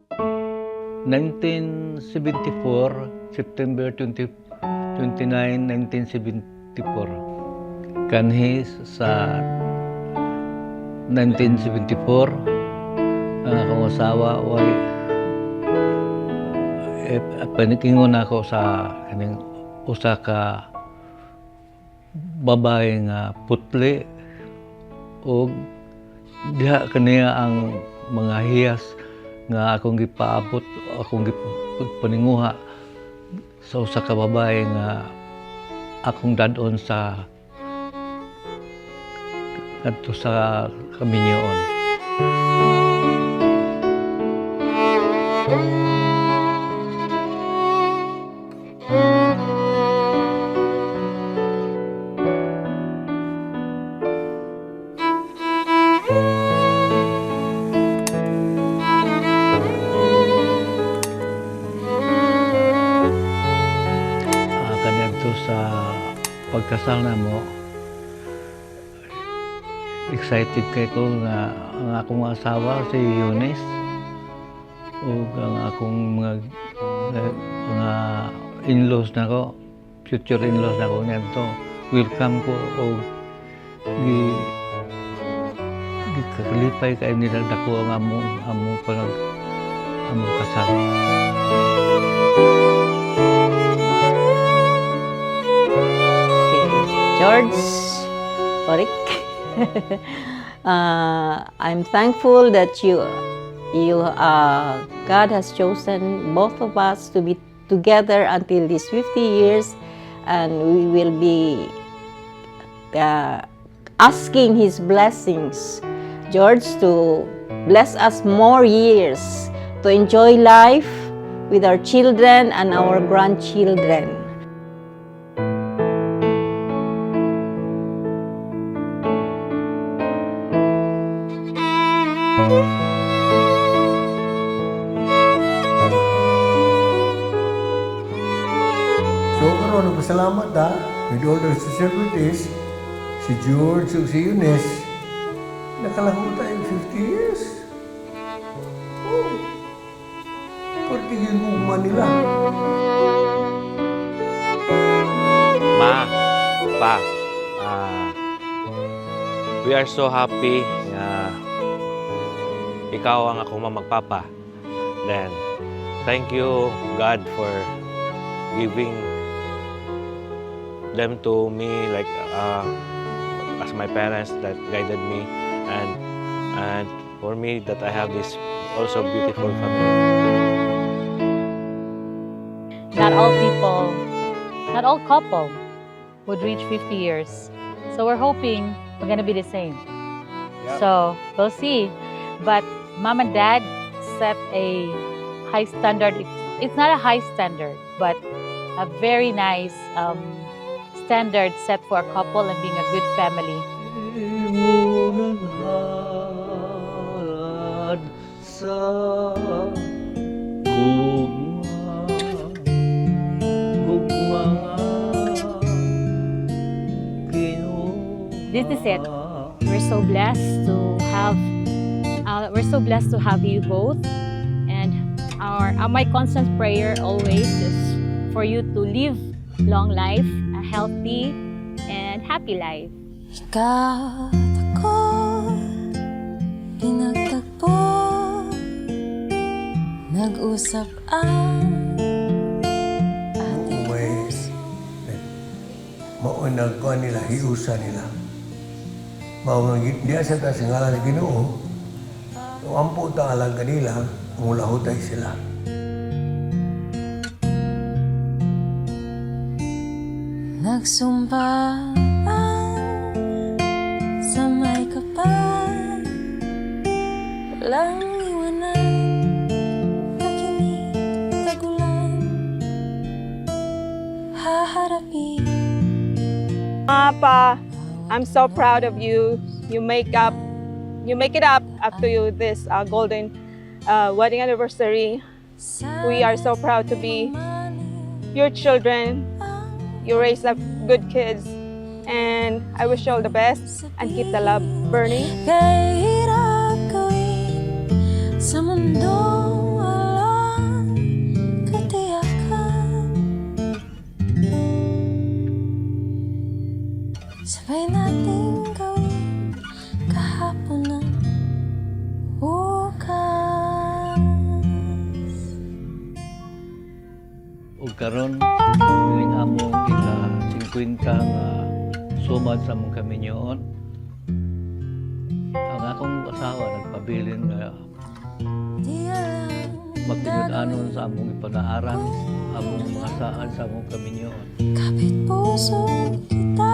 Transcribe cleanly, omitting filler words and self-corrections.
1974, September 29, 1974. Kanhi sa 1974, ang akong asawa way panikingon ako sa kaning usa ka babae nga putli ug diha kaniya ang mga hiyas nga akong gipaabot, akong gipaninguha sa usa ka babae nga akong dad-on sa kadto sa Kaminyoon. Kanadto sa pagkasal namo, excited kay ko nga ang akong asawa si Eunice ug ang akong mga in-laws nako, future in-laws nako ngadto welcome ko ug gikalipay kay nila dako ang among kasal. George, Orik, I'm thankful that God has chosen both of us to be together until these 50 years, and we will be asking His blessings, George, to bless us more years to enjoy life with our children and our grandchildren. So karon nagpasalamat ta with all the celebrities, si George ug si Eunice, nakalahong tayo 50 years. Oh, patigil mo nila. Ma, Pa, we are so happy na ikaw ang akong magpapa. Then, thank you God for giving them to me like as my parents that guided me, and for me that I have this also beautiful family. Not all people, not all couple would reach 50 years. So we're hoping we're gonna be the same. So we'll see. But Mom and Dad set a high standard. It's not a high standard, but a very nice standard set for a couple and being a good family. This is it. We're so blessed to have you both, and my constant prayer always is for you to live long life, a healthy and happy life. Ikaw at ako, pinagtagpo, nag-usap ang ating puso. Maunag ko nila, hiusa nila. Maunag diya sa ta sa ngalan ng Ginoo, kung ampo ta alang kanila, mula hutay sila. nagsumpaan sa may kapal, walang iwanan, nakinig, tagulan, haharapin. Pa, I'm so proud of you. You make it up after you this golden wedding anniversary. We are so proud to be your children. You raise up good kids, and I wish you all the best and keep the love burning. Kahirap gawin sa mundo karon ning among ika-50 nga sumad sa among kaminyoon. Ang akong asawa nagpabilin nga Di alam magtinud-anon sa among ipanaaran, among mga saad sa among kaminyoon. kapit puso kita